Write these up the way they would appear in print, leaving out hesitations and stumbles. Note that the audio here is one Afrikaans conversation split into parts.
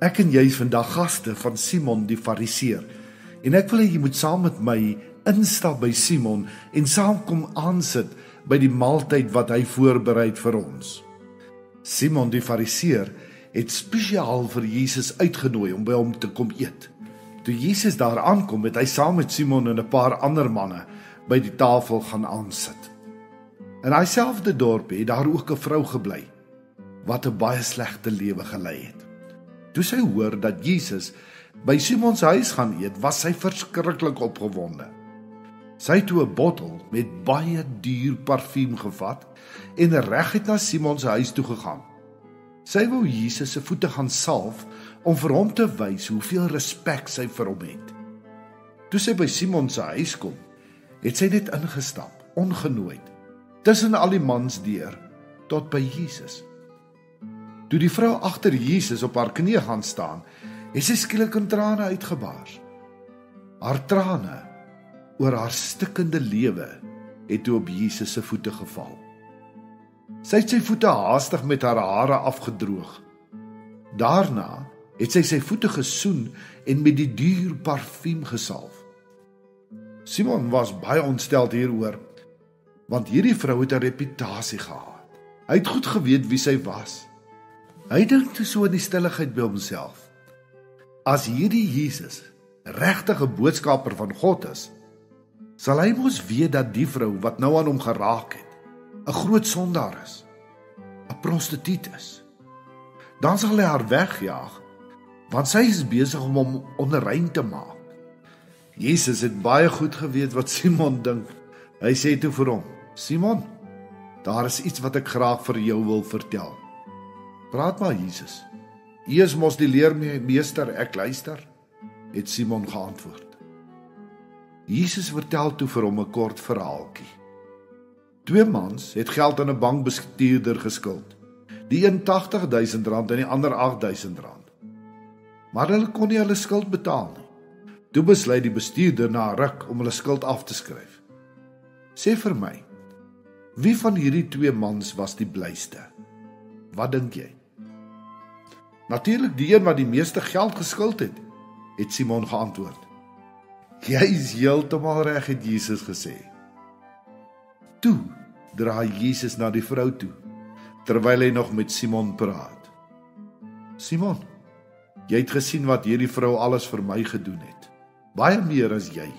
Ek en jy is vandag gaste van Simon die Fariseer. En ek wil hê jy moet saam met my instap by Simon en saam kom aansit by die maaltyd wat hy voorberei vir ons. Simon die Fariseer het spesiaal vir Jesus uitgenooi om by hom te kom eet. Toe Jesus daar aankom, het hy saam met Simon en 'n paar ander manne by die tafel gaan aansit. In daai selfde dorp het daar ook 'n vrou gebly wat 'n baie slegte lewe gelei het. Toe sy hoor dat Jesus by Simon se huis gaan eet, was sy verskriklik opgewonde. Sy het toe 'n bottel met baie duur parfuum gevat en reguit na Simon se huis toe gegaan. Sy wou Jesus se voete gaan salf om vir hom te wys hoeveel respek sy vir hom het. Toe sy by Simon se huis kom, het sy net ingestap, ongenooi, tussen al die mans deur tot by Jesus. Toe die vrou agter Jesus op haar knieë gaan staan, het sy skielik in trane uitgebars. Haar trane oor haar stikkende lewe het toe op Jesus se voete geval. Sy het sy voete haastig met haar hare afgedroog. Daarna het sy voete gesoen en met die duur parfuum gesalf. Simon was baie ontstel hieroor, want hierdie vrou het 'n reputasie gehad. Hy het goed geweet wie sy was. Hy dink toe so in die stilligheid by homself: as hierdie Jesus regtig 'n boodskapper van God is, sal hy mos weet dat die vrou wat nou aan hom geraak het, 'n groot sondaar is, 'n prostituut is. Dan sal hy haar wegjaag, want sy is besig om hom onrein te maak. Jesus het baie goed geweet wat Simon dink. Hy sê toe vir hom: Simon, daar is iets wat ek graag vir jou wil vertel. Praat maar, Jesus. U is mos die leermeester, ek luister, het Simon geantwoord. Jesus vertel toe vir hom 'n kort verhaaltjie. 2 mans het geld aan 'n bankbestuurder geskuld. Die een R80.000 en die ander R8.000. Maar hulle kon nie hulle skuld betaal nie. Toe besluit die bestuurder na 'n ruk om hulle skuld af te skryf. Sê vir my, wie van hierdie 2 mans was die blyste? Wat dink jy? Natuurlik die een wat die meeste geld geskuld het Simon geantwoord. Jy is heeltemal reg, het Jesus gesê. Toe draai Jesus na die vrou toe, terwyl hy nog met Simon praat. Simon, jy het gesien wat hierdie vrou alles vir my gedoen het. Baie meer as jy.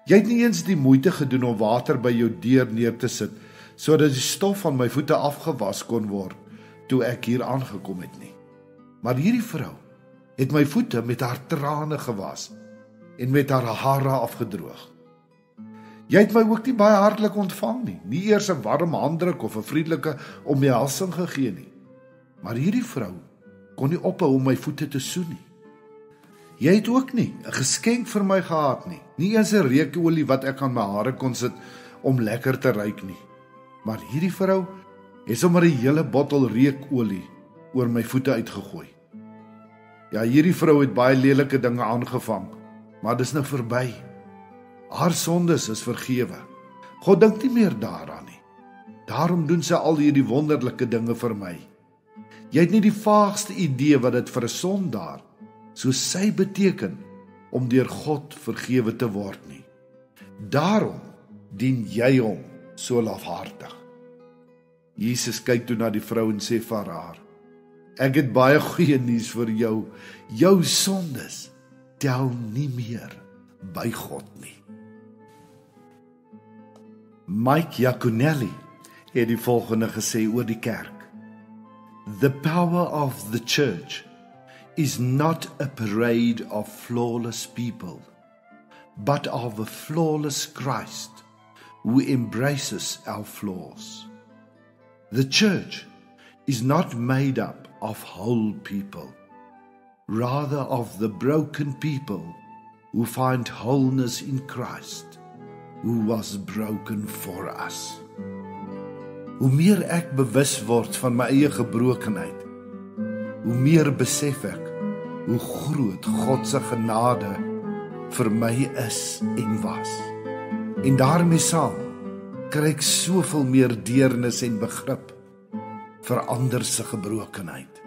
Jy het nie eens die moeite gedoen om water by jou deur neer te sit, sodat die stof van my voete afgewas kon word, toe ek hier aangekom het nie. Maar hierdie vrou het my voete met haar trane gewas en met haar hare afgedroog. Jy het my ook nie baie hartlik ontvang nie eers 'n warm handdruk of 'n vriendelike omhelsing gegee nie. Maar hierdie vrou kon nie ophou om my voete te soen nie. Jy het ook nie 'n geskenk vir my gehad nie eens 'n reukolie wat ek aan my hare kon sit om lekker te ruik nie. Maar hierdie vrou het sommer 'n hele bottel reukolie oor my voete uitgegooi. Ja, hierdie vrou het baie lelike dinge aangevang, maar dis nou verby. Haar sondes is vergewe. God dink nie meer daaraan nie. Daarom doen sy al hierdie wonderlike dinge vir my. Jy het nie die vaagste idee wat dit vir 'n sondaar soos sy beteken om deur God vergewe te word nie. Daarom dien jy hom so lafhartig. Jesus kyk toe na die vrou en sê vir haar: Ek het baie goeie nuus vir jou. Jou sondes tel nie meer by God nie. Mike Yaconelli het die volgende gesê oor die kerk: The power of the church is not a parade of flawless people, but of a flawless Christ who embraces our flaws. The church is not made up of whole people, rather of the broken people who find wholeness in Christ, who was broken for us. Hoe meer ek bewus word van my eie gebrokenheid, hoe meer besef ek hoe groot God se genade vir my is en was. En daarmee saam kry ek soveel meer deernis en begrip vir ander se gebrokenheid.